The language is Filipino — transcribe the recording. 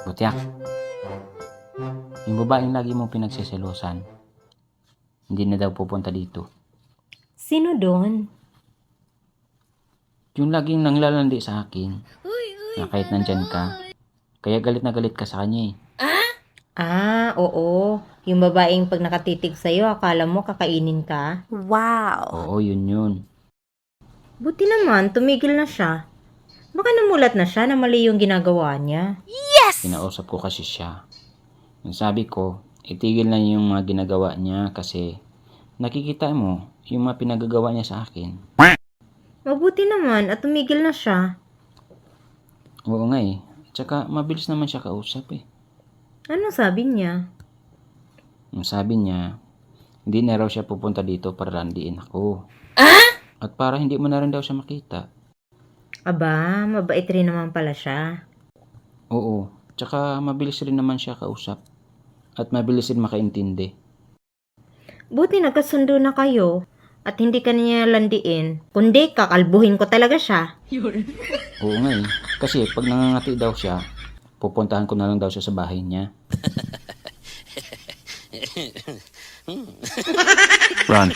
Butyak, yung babaeng lagi mong pinagsiselosan, hindi na daw pupunta dito. Sino doon? Yung laging nanglalandi sa akin, na kahit nandyan ka, kaya galit na galit ka sa kanya eh. Ah, oo. Yung babaeng pag nakatitig sa'yo, akala mo kakainin ka? Oo, yun. Buti naman, tumigil na siya. Baka namulat na siya na mali yung ginagawa niya. Kinausap ko kasi siya. Yung sabi ko, itigil na niya yung mga ginagawa niya kasi nakikita mo yung mga pinagagawa niya sa akin. Mabuti naman at tumigil na siya. Oo nga eh. Tsaka mabilis naman siya kausap eh. Ano sabi niya? Yung sabi niya, hindi na raw siya pupunta dito para landiin ako. At para hindi mo na rin daw siya makita. Aba, mabait rin naman pala siya. Oo, tsaka mabilis rin naman siya kausap. At mabilis rin makaintindi. Buti nagkasundo na kayo at hindi ka niya landiin. Kundi kakalbuhin ko talaga siya. Oo nga eh. Kasi pag nangangati daw siya, pupuntahan ko na lang daw siya sa bahay niya. Run.